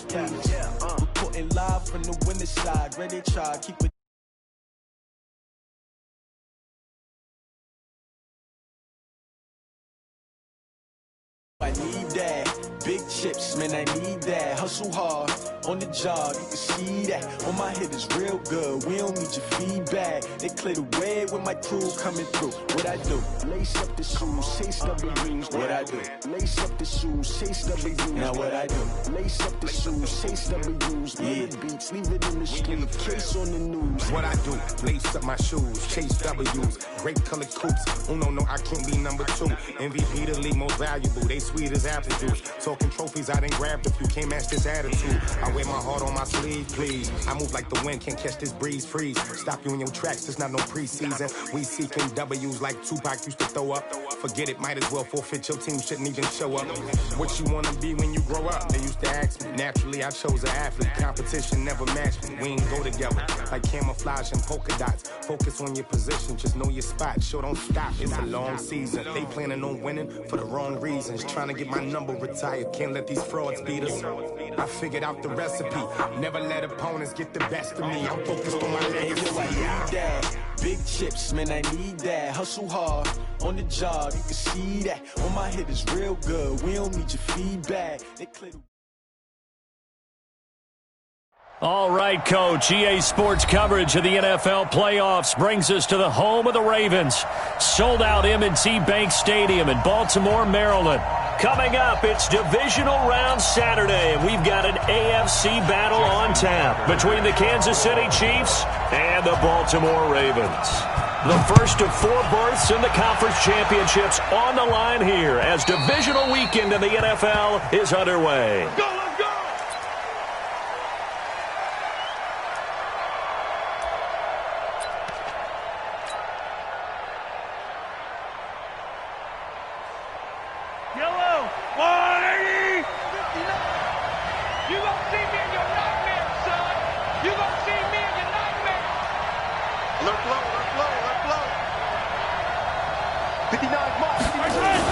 Reporting live from the winning side. Ready to try, keep it. I need that. Big chips, man, I need that. Hustle hard on the job, you can see that. On my head is real good, we don't need your feedback. They clear the way with my crew coming through. What I do? Lace up the shoes, chase W's. What I do? Lace up the shoes, chase W's. Now what I do? Lace up the shoes, chase W's. Yeah. Beats, leave it in the street, case on the news. What I do? Lace up my shoes, chase W's. Great colored coops. Oh no, I can't be number 2. MVP the league most valuable. They sweet as apple juice. Talking trophies, I done grabbed a few. Can't match this attitude. I wear my heart on my sleeve, please. I move like the wind, can't catch this breeze, freeze. Stop you in your tracks, it's not no preseason. We seeking W's like Tupac used to throw up. Forget it, might as well forfeit. Your team shouldn't even show up. What you wanna be when you grow up? They used to ask me. Naturally, I chose an athlete. Competition never matched me. We ain't go together like camouflage and polka dots. Focus on your position, just know your spot. Sure, don't stop. It's a long season. They planning on winning for the wrong reasons. Trying to get my number retired. Can't let these frauds beat us. I figured out the recipe. Never let opponents get the best of me. I'm focused on my legacy. I need that. Big chips, man, I need that. Hustle hard on the job, you can see that. On my head is real good, we don't need your feedback. They clear. All right, Coach. EA Sports coverage of the NFL playoffs brings us to the home of the Ravens. Sold out M&T Bank Stadium in Baltimore, Maryland. Coming up, it's divisional round Saturday, and we've got an AFC battle on tap between the Kansas City Chiefs and the Baltimore Ravens. The first of 4 berths in the conference championships on the line here as divisional weekend in the NFL is underway. Go, let's go! Yellow, 180! You gonna see me in your nightmare, son! You gonna see me in your nightmare! Alert blow, alert blow, alert blow! 59 marks, 59.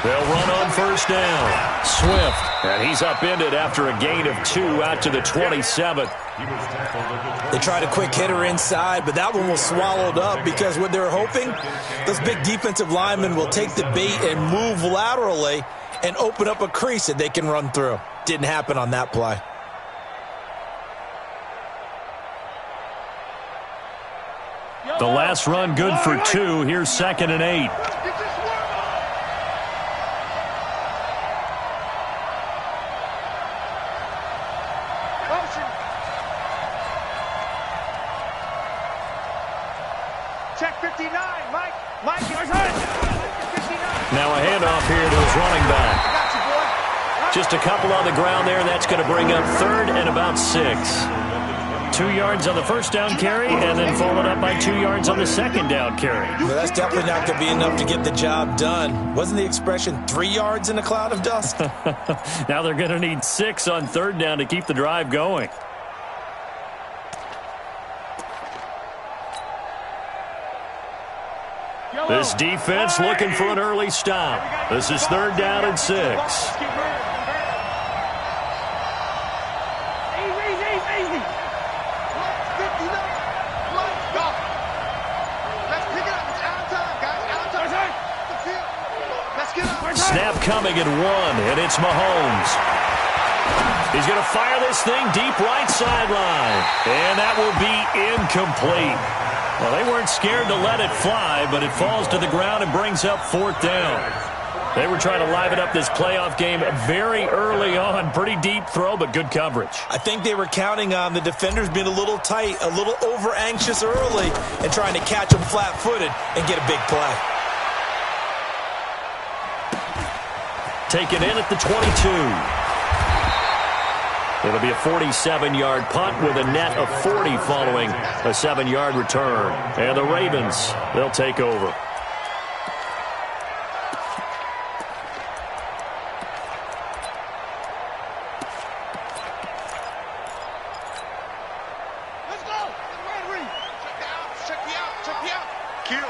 They'll run on first down. Swift, and he's upended after a gain of 2 out to the 27th. They tried a quick hitter inside, but that one was swallowed up because what they're hoping, those big defensive linemen will take the bait and move laterally and open up a crease that they can run through. Didn't happen on that play. The last run good for 2. Here's 2nd and 8. Check 59, Mike. Mike, yours 59. Now a handoff here to his running back. Just a couple on the ground there. That's going to bring up 3rd and about 6. 2 yards on the first down carry, and then followed up by 2 yards on the second down carry. Well, that's definitely not going to be enough to get the job done. Wasn't the expression 3 yards in a cloud of dust? Now they're going to need 6 on 3rd down to keep the drive going. This defense looking for an early stop. This is 3rd down and 6. Snap coming at 1, and it's Mahomes. He's going to fire this thing deep right sideline, and that will be incomplete. Well, they weren't scared to let it fly, but it falls to the ground and brings up 4th down. They were trying to liven up this playoff game very early on. Pretty deep throw, but good coverage. I think they were counting on the defenders being a little tight, a little over-anxious early, and trying to catch them flat-footed and get a big play. Taken in at the 22. It'll be a 47-yard punt with a net of 40 following a 7-yard return. And the Ravens, they'll take over. Let's go! Check me out! Kill!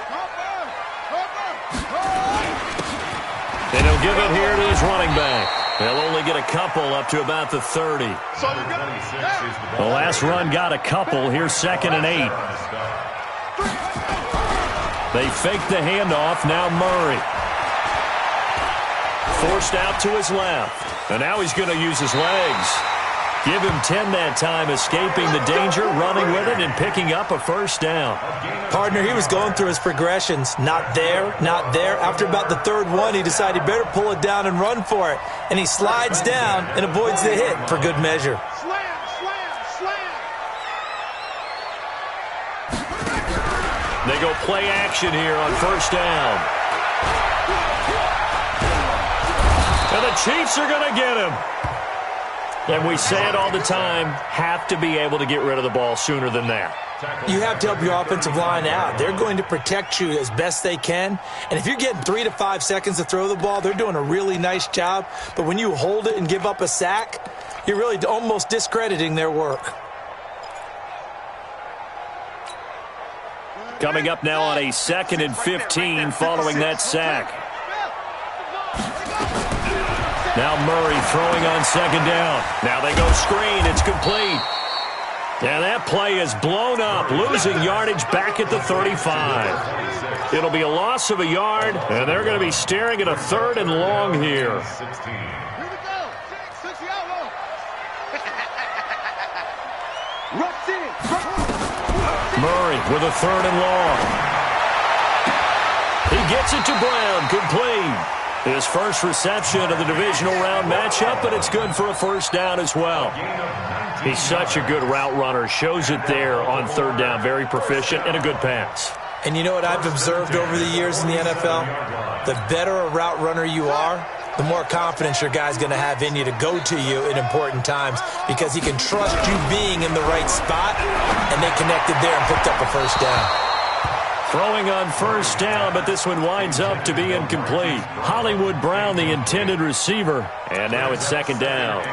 And he'll give it here to his running back. They'll only get a couple up to about the 30. The last run got a couple. Here's 2nd and 8. They fake the handoff. Now Murray. Forced out to his left. And now he's going to use his legs. Give him 10 that time, escaping the danger, running with it, and picking up a first down. Partner, he was going through his progressions. Not there, not there. After about the 3rd one, he decided he better pull it down and run for it. And he slides down and avoids the hit for good measure. Slam, slam, slam. They go play action here on first down. And the Chiefs are going to get him. And we say it all the time, have to be able to get rid of the ball sooner than that. You have to help your offensive line out. They're going to protect you as best they can. And if you're getting 3 to 5 seconds to throw the ball, they're doing a really nice job. But when you hold it and give up a sack, you're really almost discrediting their work. Coming up now on a 2nd and 15 following that sack. Now Murray throwing on 2nd down. Now they go screen. It's complete. And that play is blown up, losing yardage back at the 35. It'll be a loss of a yard, and they're going to be staring at a 3rd and long here. Here we go. 6 yellow. Rush in. Murray with a 3rd and long. He gets it to Brown, complete. His first reception of the divisional round matchup, but it's good for a first down as well. He's such a good route runner. Shows it there on 3rd down. Very proficient and a good pass. And you know what I've observed over the years in the NFL? The better a route runner you are, the more confidence your guy's going to have in you to go to you in important times because he can trust you being in the right spot, and they connected there and picked up a first down. Throwing on first down, but this one winds up to be incomplete. Hollywood Brown, the intended receiver, and now it's 2nd down.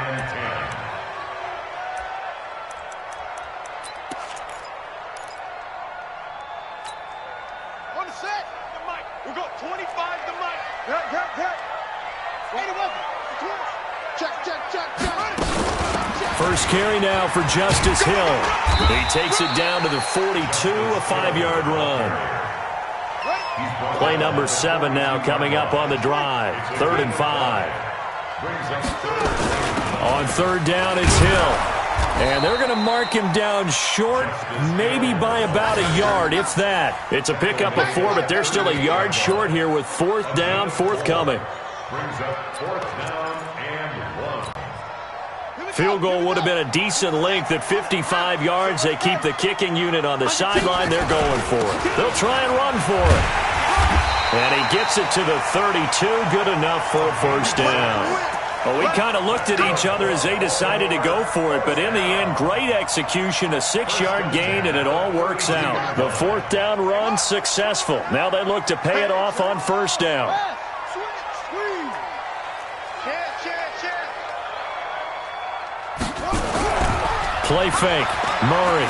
On the set. The mic. We'll go 25 to Mike. Wait a minute. Check. First carry now for Justice Hill. He takes it down to the 42, a 5-yard run. Play number 7 now coming up on the drive. 3rd and 5. On 3rd down, it's Hill. And they're going to mark him down short, maybe by about a yard, if that. It's a pickup of 4, but they're still a yard short here with 4th down, forthcoming. Field goal would have been a decent length at 55 yards. They keep the kicking unit on the sideline. They're going for it. They'll try and run for it. And he gets it to the 32. Good enough for a first down. Well, we kind of looked at each other as they decided to go for it, but in the end, great execution, a 6-yard gain, and it all works out. The 4th down run successful. Now they look to pay it off on first down. Play fake. Murray.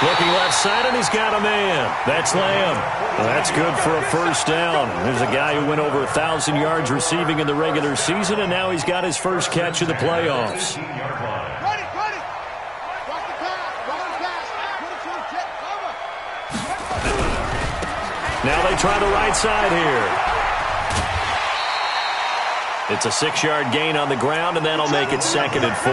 Looking left side, and he's got a man. That's Lamb. That's good for a first down. There's a guy who went over 1,000 yards receiving in the regular season, and now he's got his first catch of the playoffs. Now they try the right side here. It's a 6-yard gain on the ground, and that'll make it 2nd and 4.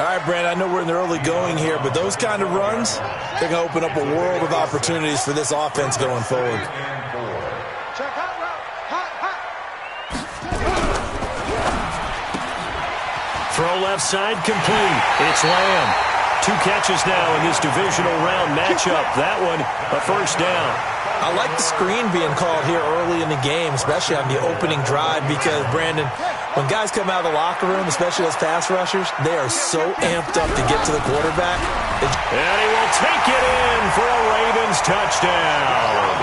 All right, Brandon, I know we're in the early going here, but those kind of runs, they're going to open up a world of opportunities for this offense going forward. Throw left side complete. It's Lamb. 2 catches now in this divisional round matchup. That one, a first down. I like the screen being called here early in the game, especially on the opening drive, because, Brandon, when guys come out of the locker room, especially those pass rushers, they are so amped up to get to the quarterback. And he will take it in for a Ravens touchdown.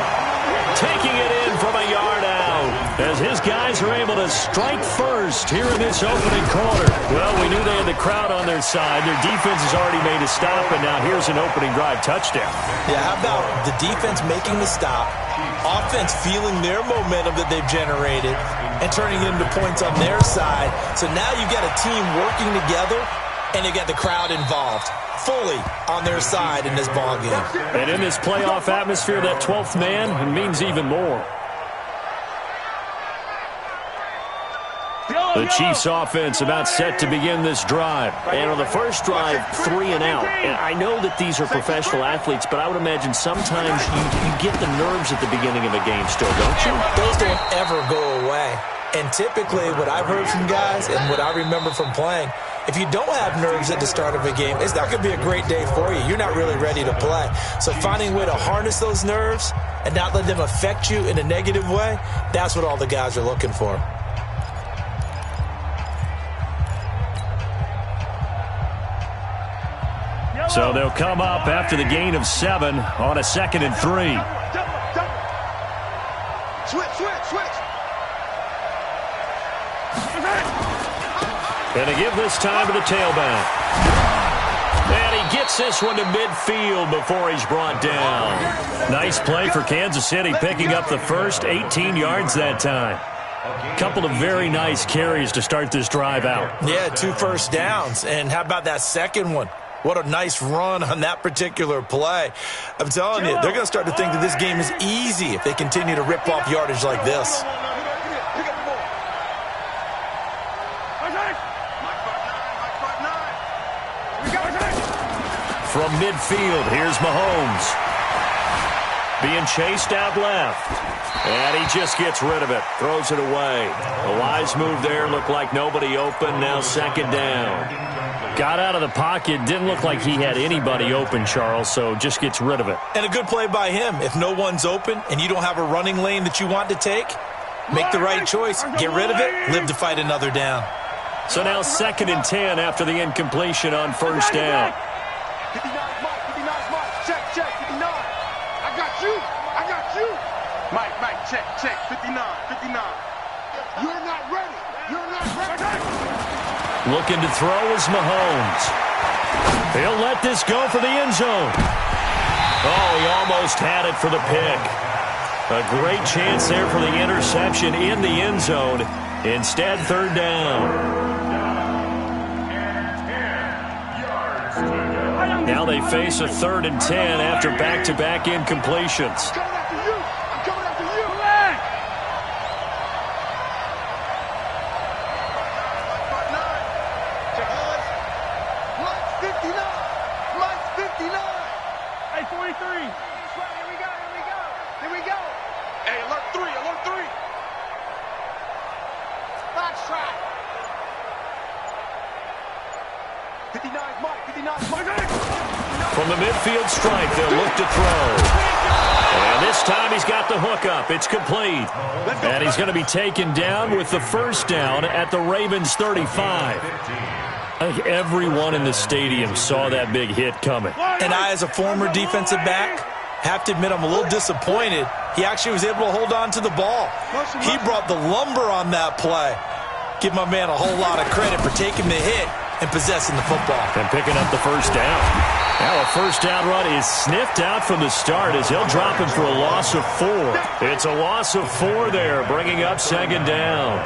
Taking it in from a yard out as as his guys are able to strike first here in this opening quarter. Well, we knew they had the crowd on their side. Their defense has already made a stop, and now here's an opening drive touchdown. Yeah, how about the defense making the stop, offense feeling their momentum that they've generated, and turning it into points on their side. So now you've got a team working together, and you got the crowd involved fully on their side in this ballgame. And in this playoff atmosphere, that 12th man means even more. The Chiefs offense about set to begin this drive. And on the first drive, 3 and out. And I know that these are professional athletes, but I would imagine sometimes you get the nerves at the beginning of a game still, don't you? Those don't ever go away. And typically what I've heard from guys and what I remember from playing, if you don't have nerves at the start of a game, it's not going to be a great day for you. You're not really ready to play. So finding a way to harness those nerves and not let them affect you in a negative way, that's what all the guys are looking for. So they'll come up after the gain of 7 on a 2nd and 3. Switch. And they give this time to the tailback. And he gets this one to midfield before he's brought down. Nice play for Kansas City, picking up the first 18 yards that time. Couple of very nice carries to start this drive out. Yeah, 2 first downs. And how about that second one? What a nice run on that particular play. I'm telling you, they're going to start to think that this game is easy if they continue to rip off yardage like this. From midfield, here's Mahomes. Being chased out left. And he just gets rid of it. Throws it away. A wise move there. Looked like nobody open. Now 2nd down. Got out of the pocket. Didn't look like he had anybody open, Charles, so just gets rid of it. And a good play by him. If no one's open and you don't have a running lane that you want to take, make the right choice. Get rid of it. Live to fight another down. So now 2nd and 10 after the incompletion on 1st down. 59, Mike. Check. 59. I got you. Mike, check. 59. You're not ready. Looking to throw is Mahomes. He'll let this go for the end zone. Oh, he almost had it for the pick. A great chance there for the interception in the end zone. Instead, 3rd down. Now they face a 3rd and 10 after back-to-back incompletions. From the midfield stripe, they'll look to throw. And this time he's got the hook up. It's complete. And he's going to be taken down with the 1st down at the Ravens 35. I think everyone in the stadium saw that big hit coming. And I, as a former defensive back, have to admit I'm a little disappointed. He actually was able to hold on to the ball. He brought the lumber on that play. Give my man a whole lot of credit for taking the hit and possessing the football. And picking up the 1st down. Now a 1st down run is sniffed out from the start as he'll drop him for a loss of 4. It's a loss of 4 there, bringing up 2nd down.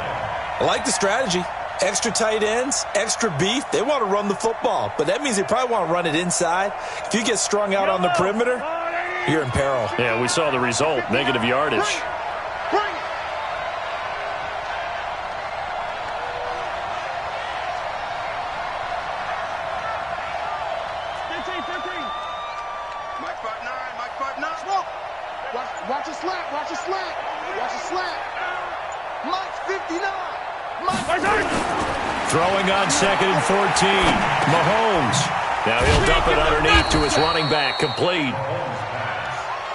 I like the strategy. Extra tight ends, extra beef. They want to run the football, but that means they probably want to run it inside. If you get strung out on the perimeter, you're in peril. Yeah, we saw the result, negative yardage. Watch a slant. Mike's 59. Throwing on 2nd and 14. Mahomes. Now he'll dump it underneath to his running back. Complete.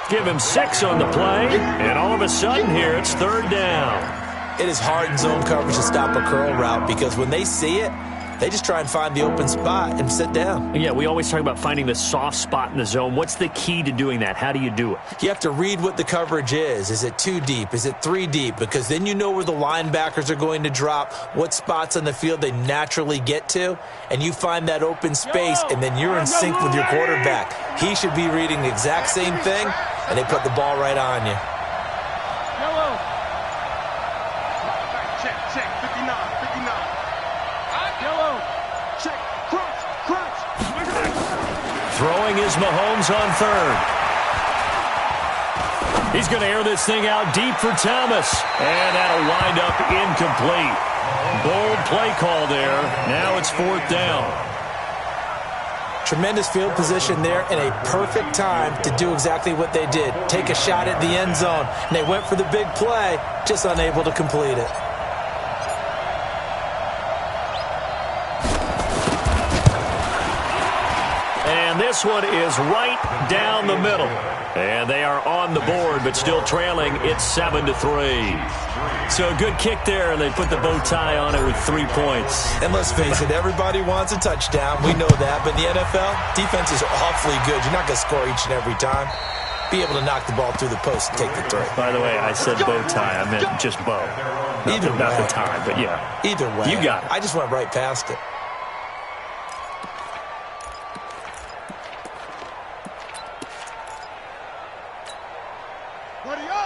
Give him 6 on the play. And all of a sudden here, it's 3rd down. It is hard in zone coverage to stop a curl route because when they see it, They just try and find the open spot and sit down. Yeah, we always talk about finding the soft spot in the zone. What's the key to doing that? How do you do it? You have to read what the coverage is. Is it 2 deep? Is it 3 deep? Because then you know where the linebackers are going to drop, what spots on the field they naturally get to, and you find that open space, and then you're in sync with your quarterback. He should be reading the exact same thing, and they put the ball right on you. Check, 59, 59. Yellow. Check, crunch. Throwing is Mahomes on third. He's going to air this thing out deep for Thomas. And that'll wind up incomplete. Bold play call there. Now it's 4th down. Tremendous field position there and a perfect time to do exactly what they did. Take a shot at the end zone. And they went for the big play, just unable to complete it. And this one is right down the middle. And they are on the board, but still trailing. It's 7-3. So a good kick there, and they put the bow tie on it with 3 points. And let's face it, everybody wants a touchdown. We know that. But in the NFL, defense is awfully good. You're not going to score each and every time. Be able to knock the ball through the post and take the throw. By the way, I said bow tie. I meant just bow. Not the tie, but yeah. Either way. You got it. I just went right past it.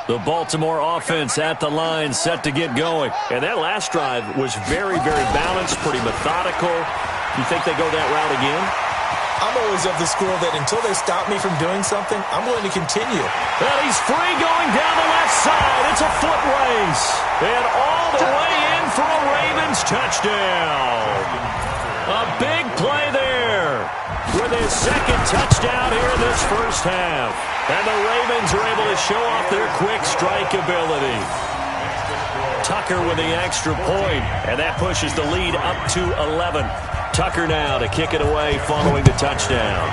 The Baltimore offense at the line, set to get going. And that last drive was very, very balanced, pretty methodical. You think they go that route again? I'm always of the school that until they stop me from doing something, I'm going to continue. Well, he's free going down the left side. It's a foot race. And all the way in for a Ravens touchdown. A big play there with his second touchdown here in this first half. And the Ravens are able to show off their quick strike ability. Tucker with the extra point, and that pushes the lead up to 11. Tucker now to kick it away following the touchdown.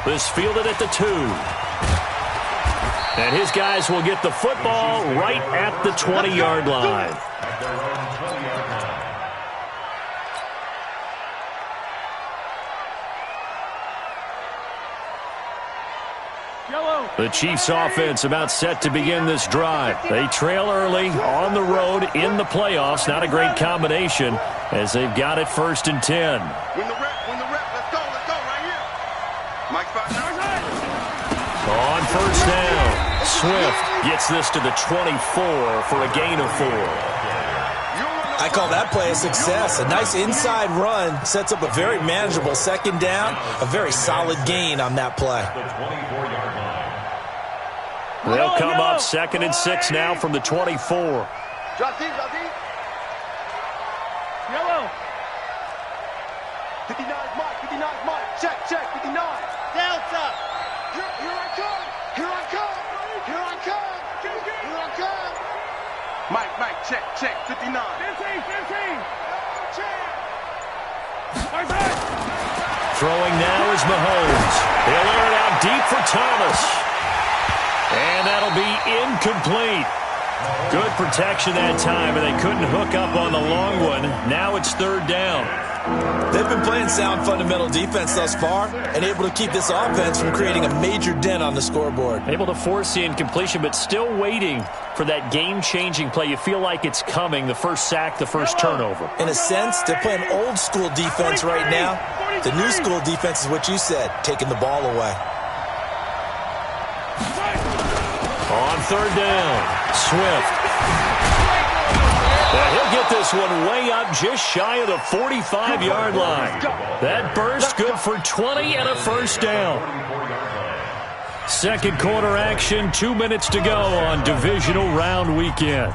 This fielded at the 2. And his guys will get the football right at the 20-yard line. The Chiefs offense about set to begin this drive. They trail early on the road in the playoffs. Not a great combination as they've got it 1st and 10. Win the rep, let's go right here. Mike 5. On 1st down, Swift gets this to the 24 for a gain of 4. I call that play a success. A nice inside run sets up a very manageable 2nd down. A very solid gain on that play. They'll come up 2nd and 6 now from the 24. Drop deep. Yellow. 59 Mike. Check, 59. Delta. Here I come. Mike, check, 59. 15. Throwing now is Mahomes. He'll air it out deep for Thomas. And that'll be incomplete. Good protection that time, and they couldn't hook up on the long one. Now it's 3rd down. They've been playing sound fundamental defense thus far and able to keep this offense from creating a major dent on the scoreboard. Able to force the incompletion, but still waiting for that game-changing play. You feel like it's coming, the first sack, the first turnover. In a sense, they're playing old-school defense right now. The new school defense is what you said, taking the ball away. On 3rd down, Swift. Well, he'll get this one way up just shy of the 45-yard line. That burst good for 20 and a 1st down. 2nd quarter action, 2 minutes to go on divisional round weekend.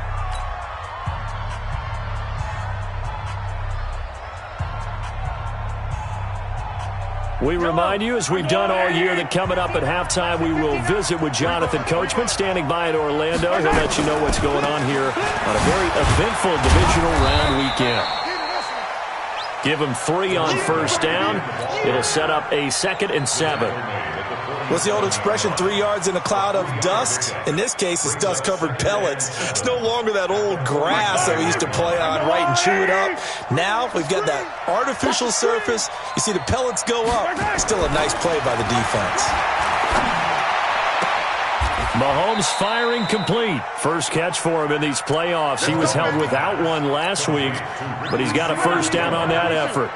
We remind you, as we've done all year, that coming up at halftime, we will visit with Jonathan Coachman, standing by in Orlando. He'll let you know what's going on here on a very eventful divisional round weekend. Give him 3 on first down. It'll set up a 2nd and 7. What's the old expression, 3 yards in a cloud of dust? In this case, it's dust-covered pellets. It's no longer that old grass that we used to play on, right, and chew it up. Now we've got that artificial surface. You see the pellets go up. Still a nice play by the defense. Mahomes firing complete. First catch for him in these playoffs. He was held without one last week, but he's got a first down on that effort.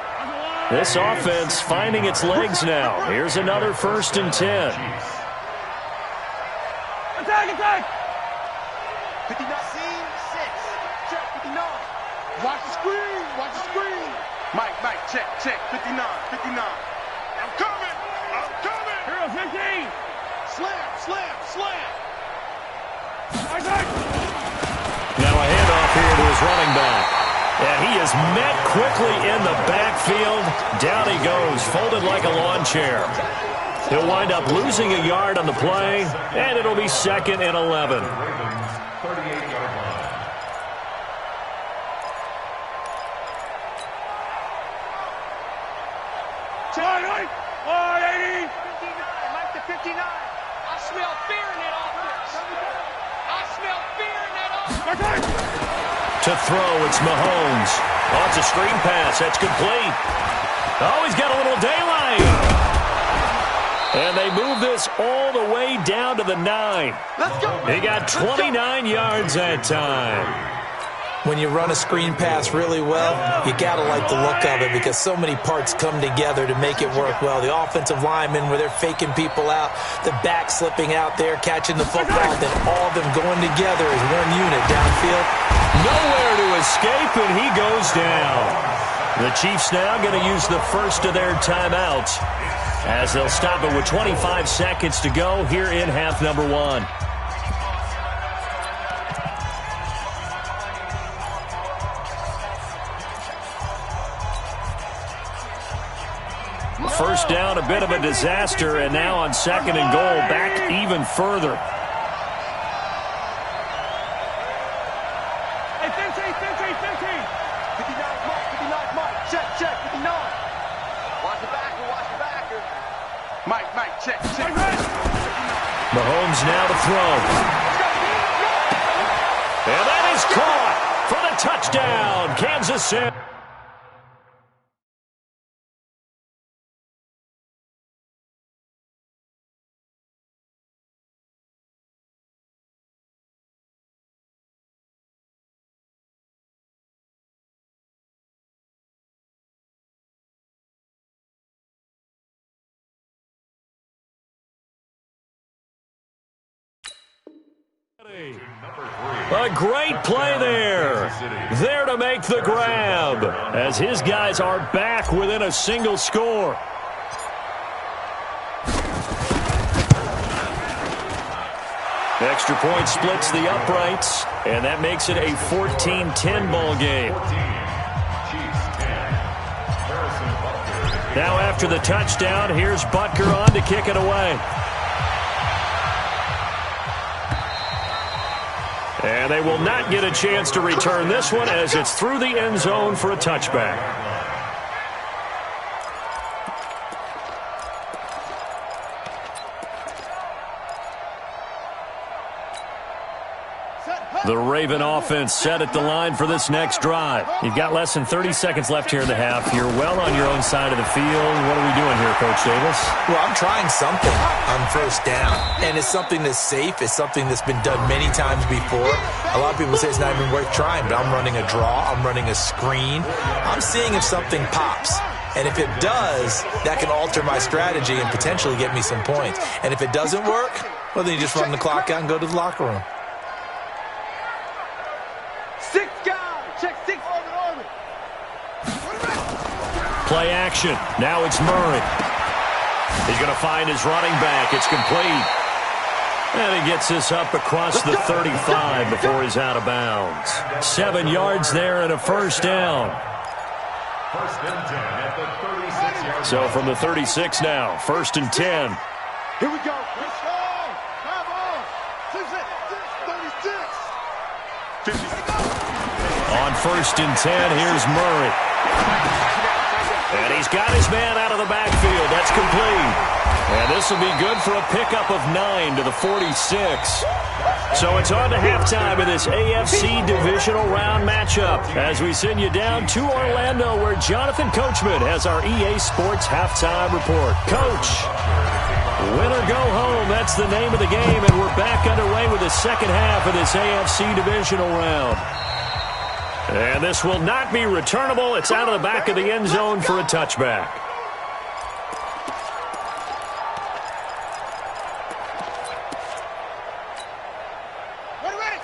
This offense finding its legs now. Here's another 1st and 10. Attack, attack! 59. Scene 6. Check 59. Watch the screen, watch the screen. Mike, check, 59, 59. I'm coming, I'm coming. Here, 15. Slam. Attack! Now a handoff here to his running back. And he is met quickly in the backfield. Down he goes, folded like a lawn chair. He'll wind up losing a yard on the play, and it'll be 2nd and 11. Charlie! 180! 59, Mike to 59. I smell fear in that offense. I smell fear in that offense. To throw, it's Mahomes. Oh, it's a screen pass. That's complete. Oh, he's got a little daylight. And they move this all the way down to the 9. Let's go. He got 29 yards that time. When you run a screen pass really well, you got to like the look of it because so many parts come together to make it work well. The offensive linemen, where they're faking people out, the back slipping out there, catching the football, then all of them going together as one unit downfield. Nowhere to escape, and he goes down. The Chiefs now going to use the first of their timeouts as they'll stop it with 25 seconds to go here in half number 1. First down, a bit of a disaster, and now on 2nd and goal, back even further. Hey, 15. 59, Mike. Check, 59. Watch the backer. Mike, check. Mahomes now to throw. And that is caught for the touchdown, Kansas City. A great play there. There to make the grab as his guys are back within a single score. Extra point splits the uprights, and that makes it a 14-10 ball game. Now after the touchdown, here's Butker on to kick it away. And they will not get a chance to return this one as it's through the end zone for a touchback. The Raven offense set at the line for this next drive. You've got less than 30 seconds left here in the half. You're well on your own side of the field. What are we doing here, Coach Davis? Well, I'm trying something on first down, and it's something that's safe. It's something that's been done many times before. A lot of people say it's not even worth trying, but I'm running a draw. I'm running a screen. I'm seeing if something pops. And if it does, that can alter my strategy and potentially get me some points. And if it doesn't work, well, then you just run the clock out and go to the locker room. 6 guys. Check 6. Play action. Now it's Murray. He's going to find his running back. It's complete. And he gets this up across the 35 before he's out of bounds. 7 yards there and a first down. First and 10 at the 36-yard line. So from the 36 now, 1st and 10. Here we go. Let's go. Have on. 36. 50. On 1st and 10, here's Murray. And he's got his man out of the backfield. That's complete. And this will be good for a pickup of 9 to the 46. So it's on to halftime in this AFC divisional round matchup as we send you down to Orlando where Jonathan Coachman has our EA Sports halftime report. Coach, win or go home, that's the name of the game, and we're back underway with the second half of this AFC divisional round. And this will not be returnable. It's out of the back of the end zone for a touchback.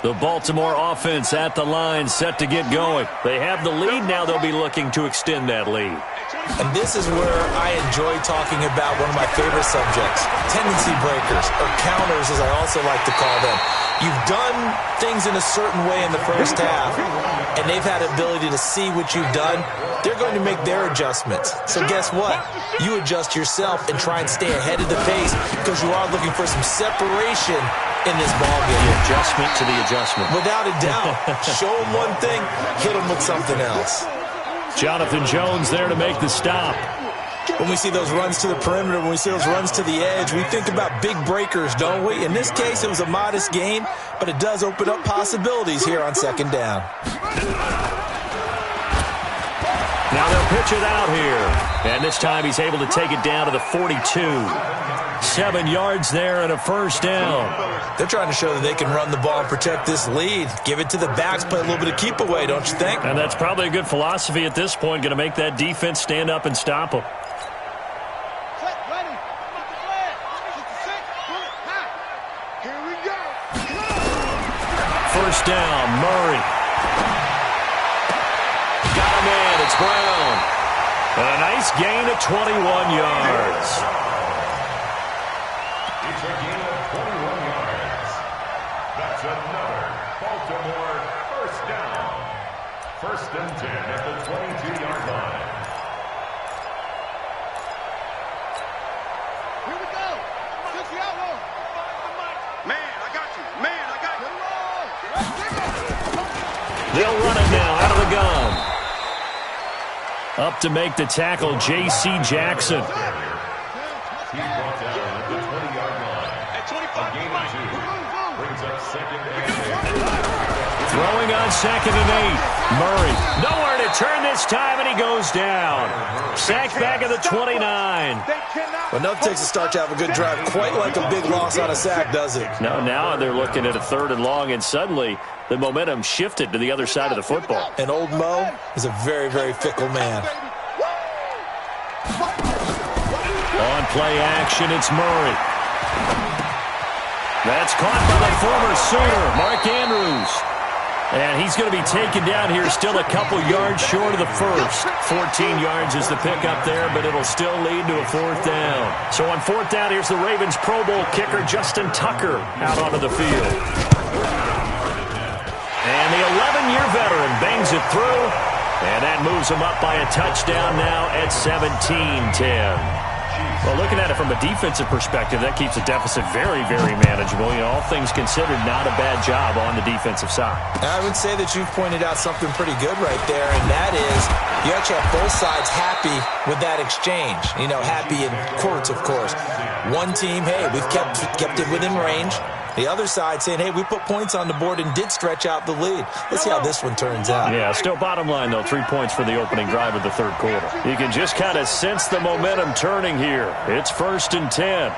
The Baltimore offense at the line set to get going. They have the lead. Now they'll be looking to extend that lead. And this is where I enjoy talking about one of my favorite subjects, tendency breakers, or counters as I also like to call them. You've done things in a certain way in the first half, and they've had the ability to see what you've done. They're going to make their adjustments. So guess what? You adjust yourself and try and stay ahead of the pace because you are looking for some separation in this ballgame. The adjustment to the adjustment. Without a doubt. Show them one thing, hit them with something else. Jonathan Jones there to make the stop. When we see those runs to the perimeter, when we see those runs to the edge, we think about big breakers, don't we? In this case, it was a modest gain, but it does open up possibilities here on second down. Now they'll pitch it out here. And this time he's able to take it down to the 42. 7 yards there and a first down. They're trying to show that they can run the ball and protect this lead. Give it to the backs, play a little bit of keep away, don't you think? And that's probably a good philosophy at this point, going to make that defense stand up and stop them. First down, Murray. Got him in, it's Brown. And a nice gain of 21 yards. It's a gain of 21 yards. That's another Baltimore first down. First and 10 at the 22-yard line. Here we go. Man, I got you. Man, I got you. They'll run it now out of the gun. Up to make the tackle, J.C. Jackson. He's brought down at the 20-yard line. A gain of 2. Brings up second and 8. Throwing on second and 8. Murray, nowhere to turn this time, and he goes down. Sacked back at the 29. Well, nothing takes a start to have a good drive. Quite like a big loss on a sack, does it? No, now they're looking at a 3rd and long, and suddenly the momentum shifted to the other side of the football. And old Mo is a very, very fickle man. On play action, it's Murray. That's caught by the former Sooner, Mark Andrews. And he's going to be taken down here, still a couple yards short of the first. 14 yards is the pickup there, but it'll still lead to a 4th down. So on 4th down, here's the Ravens Pro Bowl kicker, Justin Tucker, out onto the field. And the 11-year veteran bangs it through, and that moves him up by a touchdown now at 17-10. Well, looking at it from a defensive perspective, that keeps the deficit very, very manageable. You know, all things considered, not a bad job on the defensive side. I would say that you've pointed out something pretty good right there, and that is you actually have both sides happy with that exchange. You know, happy in quotes, of course. One team, hey, we've kept it within range. The other side saying, hey, we put points on the board and did stretch out the lead. Let's see how this one turns out. Yeah, still bottom line, though, 3 points for the opening drive of the 3rd quarter. You can just kind of sense the momentum turning here. It's 1st and 10.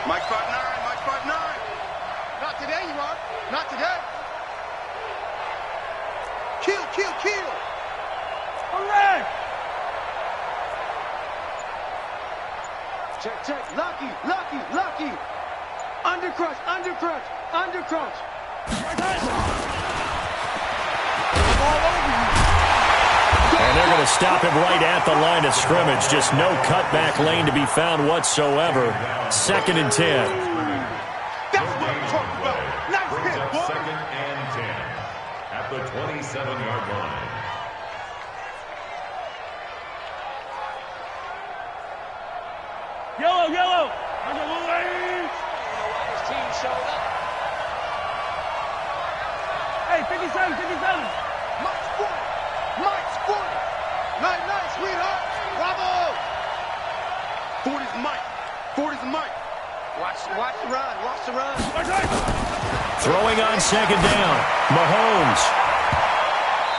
Mike 5'9", Mike 5'9". Not today, you are. Not today. Kill, kill, kill. Hooray! Check, check. Lucky, lucky, lucky. Undercrush, undercrush, undercrush. And they're going to stop him right at the line of scrimmage. Just no cutback lane to be found whatsoever. 2nd and 10. That's what I'm talking about. Nice hit, boy. 2nd and 10 at the 27-yard line. Yellow, yellow. His team showed up. Hey, 50 57, 57. Mike's 40. Mike's 40. Nice, nice, sweetheart. Bravo. 40's Mike. 40's Mike. Watch the run. Watch the run. Throwing on second down. Mahomes.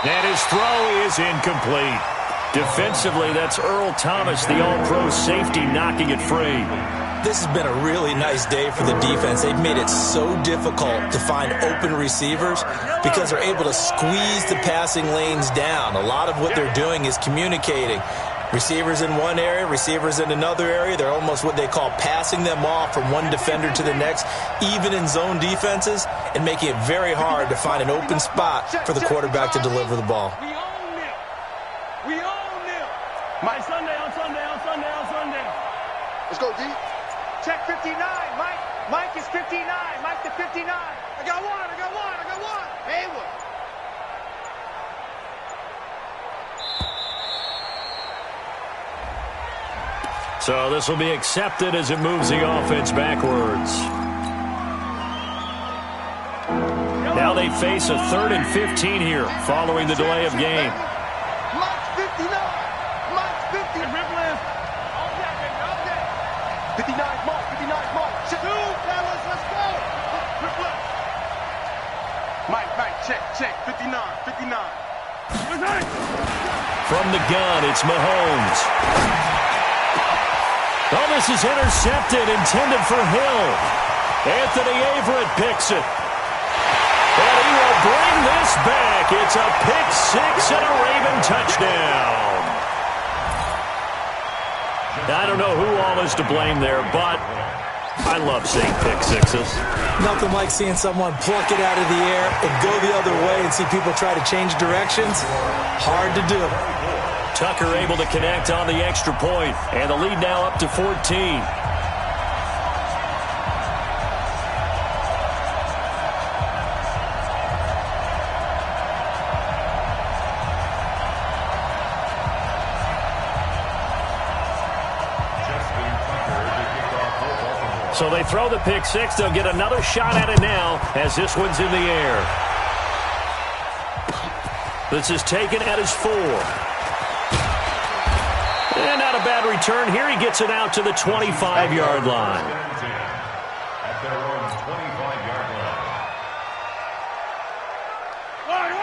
And his throw is incomplete. Defensively, that's Earl Thomas, the all-pro safety, knocking it free. This has been a really nice day for the defense. They've made it so difficult to find open receivers because they're able to squeeze the passing lanes down. A lot of what they're doing is communicating. Receivers in one area, receivers in another area. They're almost what they call passing them off from one defender to the next, even in zone defenses, and making it very hard to find an open spot for the quarterback to deliver the ball. We own them. We own them. Mike, Sunday. Let's go, D. Check 59. Mike is 59. Mike to 59. I got one. Haywood. So this will be accepted as it moves the offense backwards. Now they face a 3rd and 15 here following the delay of game. Mike's 59. Mike's 50. Rip lift. All that, baby. All that. 59 Mike. 59 Mike. Check. 2, fellas. Let's go. Rip lift. Mike. Check. 59. From the gun, it's Mahomes. Oh, this is intercepted, intended for Hill. Anthony Averett picks it. And he will bring this back. It's a pick six and a Raven touchdown. I don't know who all is to blame there, but I love seeing pick sixes. Nothing like seeing someone pluck it out of the air and go the other way and see people try to change directions. Hard to do. Tucker able to connect on the extra point, and the lead now up to 14. So they throw the pick six. They'll get another shot at it now as this one's in the air. This is taken at his 4. And not a bad return here. He gets it out to the 25-yard line. At their own 25-yard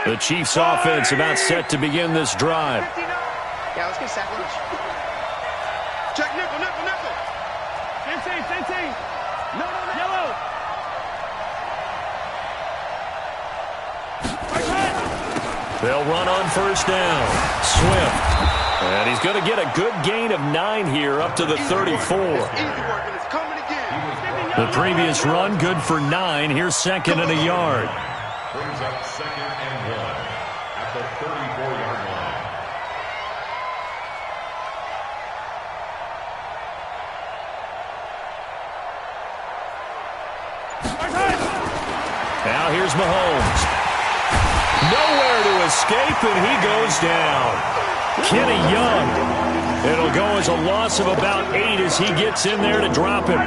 line. The Chiefs' offense about set to begin this drive. Yeah, let's get sack lunch. Check nickel. 15. No. Yellow. They'll run on first down. Swift. And he's going to get a good gain of 9 here up to the 34. The previous run good for 9. Here's 2nd and a yard. Brings up 2nd and 1 at the 34-yard line. Now here's Mahomes. Nowhere to escape, and he goes down. Kenny Young. It'll go as a loss of about 8 as he gets in there to drop him.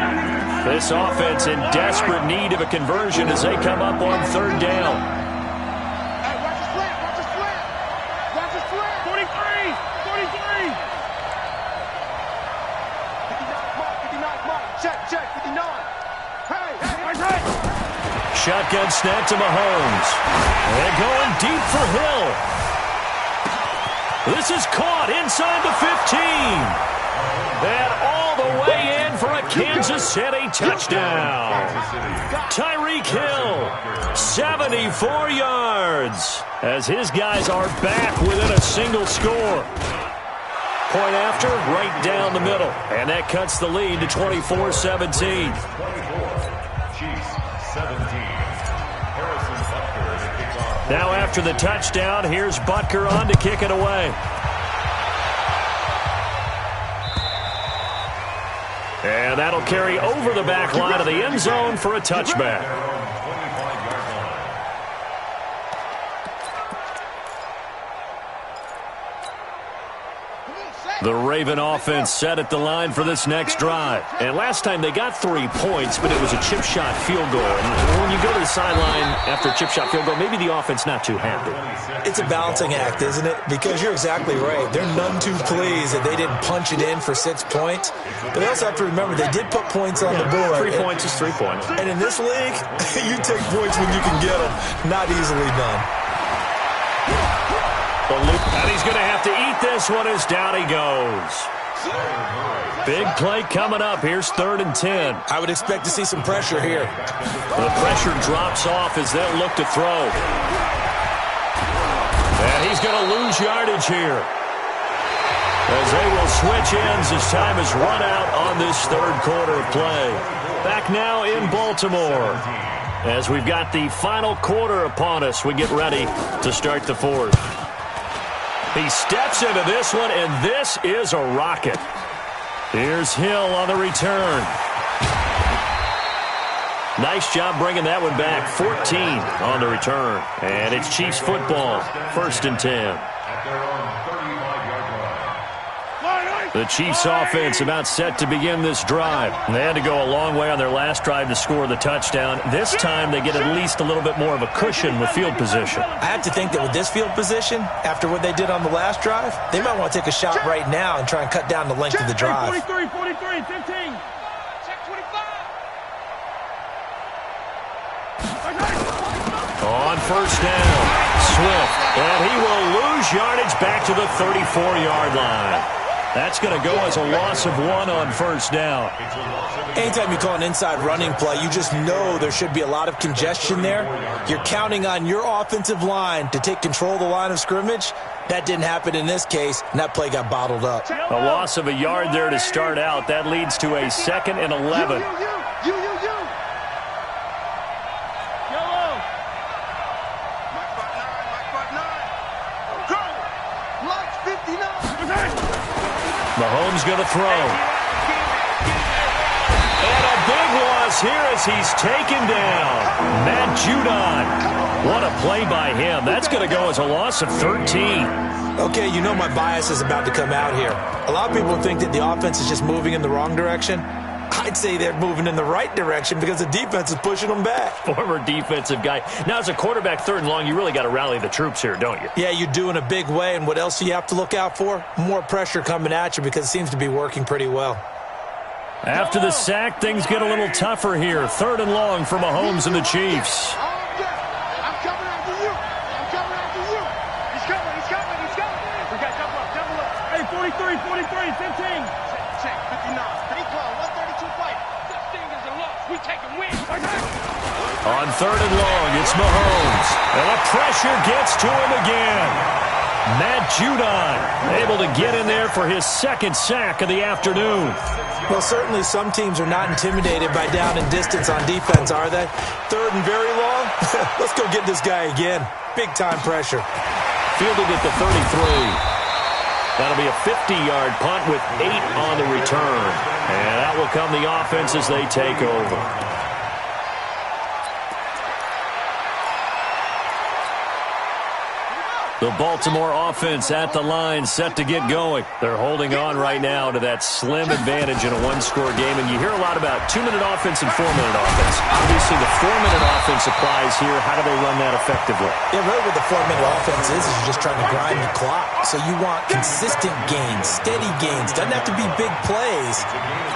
This offense in desperate need of a conversion as they come up on 3rd down. Hey, watch the slant. 43. 59 Mark. Check. 59. Hey. Shotgun snap to Mahomes. And going deep for Hill. This is caught inside the 15. And all the way in for a Kansas City touchdown. Tyreek Hill, 74 yards, as his guys are back within a single score. Point after, right down the middle. And that cuts the lead to 24-17. 24. Chiefs 17. Harrison Butker to kick off. Now after the touchdown, here's Butker on to kick it away. And that'll carry over the back line of the end zone for a touchback. Come on, Sam. The Raven offense set at the line for this next drive. And last time they got 3 points, but it was a chip shot field goal. And when you go to the sideline after a chip shot field goal, maybe the offense not too happy. It's a balancing act, isn't it? Because you're exactly right. They're none too pleased that they didn't punch it in for 6 points. But they also have to remember they did put points on the board. 3 points is 3 points. And in this league, you take points when you can get them. Not easily done. And he's going to have to eat this one as down he goes. Big play coming up. Here's 3rd and 10. I would expect to see some pressure here. The pressure drops off as they'll look to throw. And he's going to lose yardage here, as they will switch ends as time is run out on this 3rd quarter of play. Back now in Baltimore, as we've got the final quarter upon us, we get ready to start the 4th. He steps into this one, and this is a rocket. Here's Hill on the return. Nice job bringing that one back. 14 on the return. And it's Chiefs football. 1st and 10. The Chiefs offense about set to begin this drive. They had to go a long way on their last drive to score the touchdown. This time they get at least a little bit more of a cushion with field position. I have to think that with this field position, after what they did on the last drive, they might want to take a shot right now and try and cut down the length of the drive. 43, 43, 15. Check 25. On 1st down, Swift. And he will lose yardage back to the 34-yard line. That's going to go as a loss of 1 on 1st down. Anytime you call an inside running play, you just know there should be a lot of congestion there. You're counting on your offensive line to take control of the line of scrimmage. That didn't happen in this case, and that play got bottled up. A loss of a yard there to start out. That leads to a 2nd and 11. Mahomes going to throw. And a big loss here as he's taken down. Matt Judon. What a play by him. That's going to go as a loss of 13. Okay, you know my bias is about to come out here. A lot of people think that the offense is just moving in the wrong direction. I'd say they're moving in the right direction because the defense is pushing them back. Former defensive guy. Now, as a quarterback 3rd and long, you really got to rally the troops here, don't you? Yeah, you do in a big way. And what else do you have to look out for? More pressure coming at you because it seems to be working pretty well. After the sack, things get a little tougher here. 3rd and long for Mahomes and the Chiefs. I'm coming after you. I'm coming after you. He's coming. He's coming. He's coming. We got double up. Double up. Hey, 43, 43, 15. Check, 59. Stay calm. 132 fight. This thing is a loss. We taking wins. On 3rd and long, it's Mahomes. And the pressure gets to him again. Matt Judon able to get in there for his 2nd sack of the afternoon. Well, certainly some teams are not intimidated by down and distance on defense, are they? 3rd and very long? Let's go get this guy again. Big-time pressure. Fielded at the 33. That'll be a 50-yard punt with 8 on the return. And that will come the offense as they take over. The Baltimore offense at the line, set to get going. They're holding on right now to that slim advantage in a one-score game. And you hear a lot about 2-minute offense and 4-minute offense. Obviously, the 4-minute offense applies here. How do they run that effectively? Yeah, really what the 4-minute offense is you're just trying to grind the clock. So you want consistent gains, steady gains. Doesn't have to be big plays,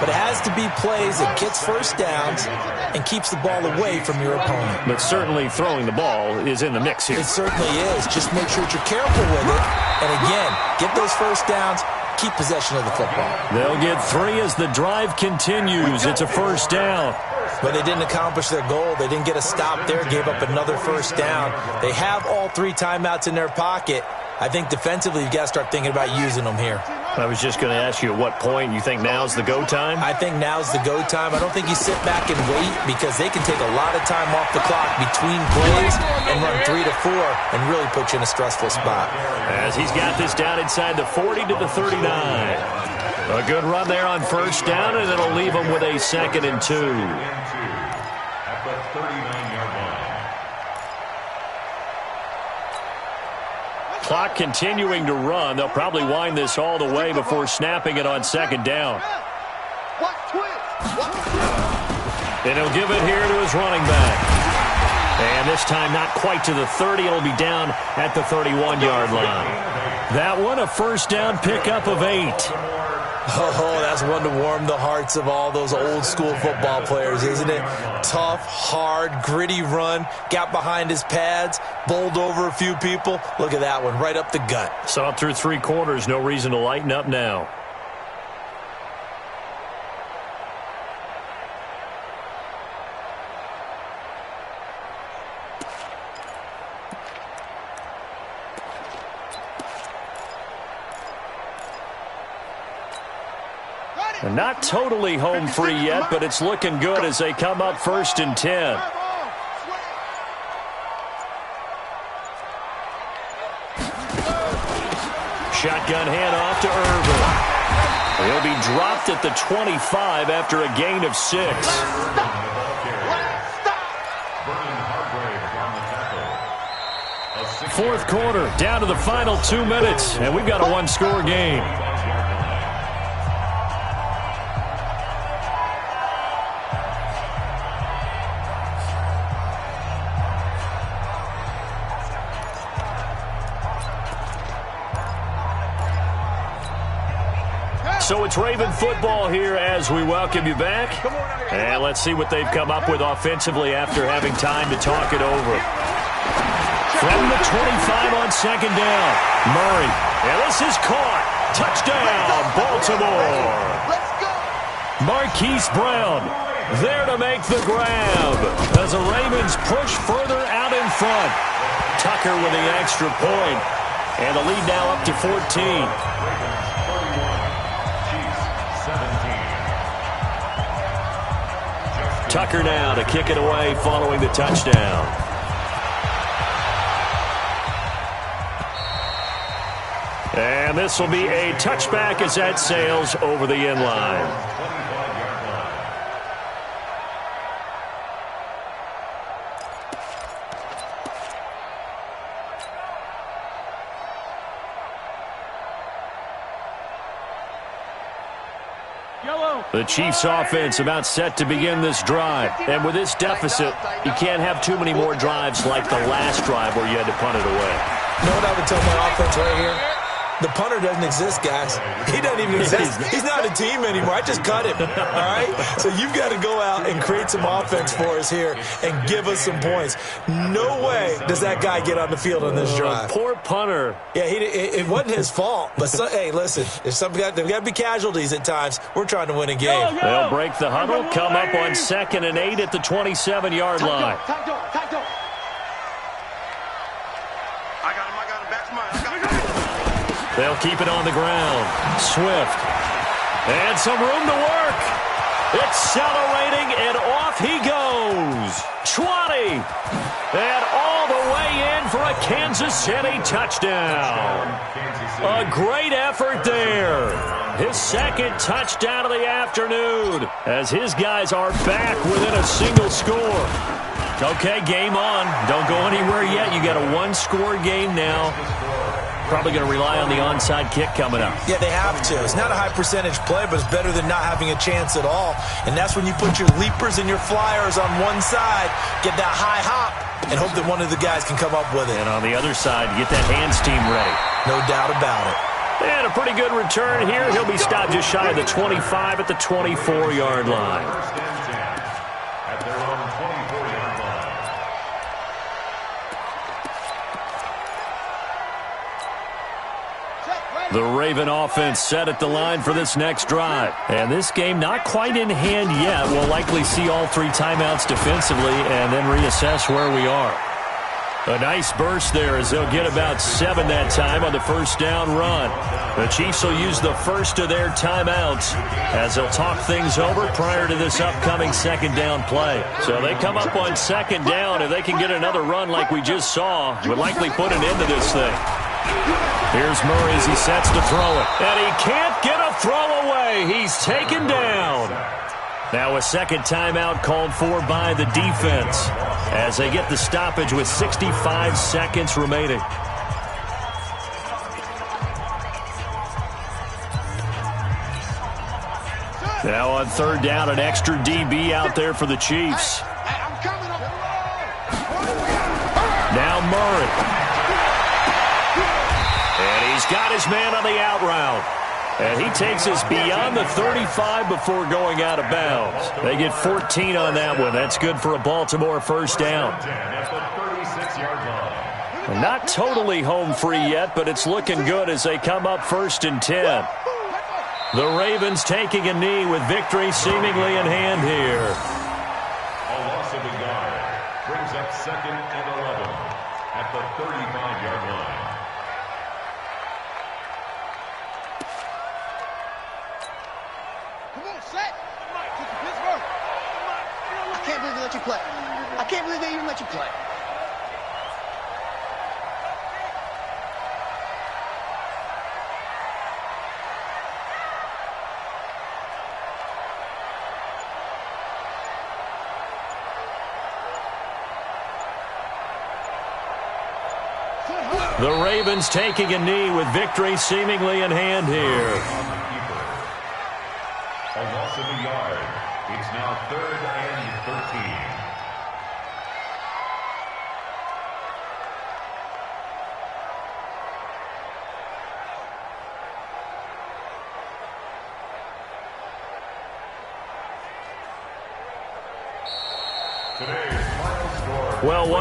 but it has to be plays that gets 1st downs and keeps the ball away from your opponent. But certainly throwing the ball is in the mix here. It certainly is. Just make sure you're careful with it. And again, get those 1st downs, keep possession of the football. They'll get 3 as the drive continues. It's a 1st down. But they didn't accomplish their goal. They didn't get a stop there, gave up another 1st down. They have all 3 timeouts in their pocket. I think defensively, you've got to start thinking about using them here. I was just going to ask you at what point you think now's the go time? I think now's the go time. I don't think you sit back and wait because they can take a lot of time off the clock between plays and run 3 to 4 and really put you in a stressful spot. As he's got this down inside the 40 to the 39. A good run there on 1st down, and it'll leave him with a 2nd and 2. At the 39-yard line. Clock continuing to run. They'll probably wind this all the way before snapping it on second down. And he'll give it here to his running back. And this time not quite to the 30. It'll be down at the 31-yard line. That one a first down pickup of 8. Oh, that's one to warm the hearts of all those old-school football players, isn't it? Tough, hard, gritty run, got behind his pads, bowled over a few people. Look at that one, right up the gut. Saw it through 3 quarters, no reason to lighten up now. And not totally home free yet, but it's looking good as they come up 1st and 10. Shotgun handoff to Irvin. He'll be dropped at the 25 after a gain of 6. Fourth quarter, down to the final 2 minutes, and we've got a 1-score game. So it's Raven football here as we welcome you back. And let's see what they've come up with offensively after having time to talk it over. From the 25 on second down, Murray. And this is caught. Touchdown, Baltimore. Marquise Brown there to make the grab as the Ravens push further out in front. Tucker with the extra point. And the lead now up to 14. Tucker now to kick it away following the touchdown. And this will be a touchback as that sails over the end line. The Chiefs offense about set to begin this drive. And with this deficit, you can't have too many more drives like the last drive where you had to punt it away. You know what I would tell my offense right here? The punter doesn't exist, guys. He doesn't even exist. He's not a team anymore. I just cut him, all right? So you've got to go out and create some offense for us here and give us some points. No way does that guy get on the field on this drive. Poor punter. Yeah, it wasn't his fault. But, hey, listen, there's got to be casualties at times. We're trying to win a game. They'll break the huddle, come up on 2nd and 8 at the 27-yard line. They'll keep it on the ground. Swift. And some room to work. Accelerating, and off he goes. 20. And all the way in for a Kansas City touchdown. A great effort there. His 2nd touchdown of the afternoon as his guys are back within a single score. Okay, game on. Don't go anywhere yet. You got a 1-score game now. Probably going to rely on the onside kick coming up. Yeah, they have to. It's not a high percentage play, but it's better than not having a chance at all. And that's when you put your leapers and your flyers on one side, get that high hop, and hope that one of the guys can come up with it. And on the other side, get that hands team ready. No doubt about it. And a pretty good return here. He'll be stopped just shy of the 25 at the 24-yard line. At their own 24-yard line. The Raven offense set at the line for this next drive. And this game not quite in hand yet. We'll likely see all 3 timeouts defensively and then reassess where we are. A nice burst there as they'll get about 7 that time on the first down run. The Chiefs will use the first of their timeouts as they'll talk things over prior to this upcoming 2nd down play. So they come up on 2nd down. If they can get another run like we just saw, would likely put an end to this thing. Here's Murray as he sets to throw it. And he can't get a throw away. He's taken down. Now a 2nd timeout called for by the defense as they get the stoppage with 65 seconds remaining. Now on third down, an extra DB out there for the Chiefs. Now Murray. And he's got his man on the out route. And he takes us beyond the 35 before going out of bounds. They get 14 on that one. That's good for a Baltimore first down. And not totally home free yet, but it's looking good as they come up 1st and 10. The Ravens taking a knee with victory seemingly in hand here. A loss of a yard brings up 2nd and 11 at the 35-yard line. Come on, set. Pittsburgh. I can't believe they let you play. I can't believe they even let you play. The Ravens taking a knee with victory seemingly in hand here. A loss of a yard. It's now 3rd and 13. Today's final score. Well,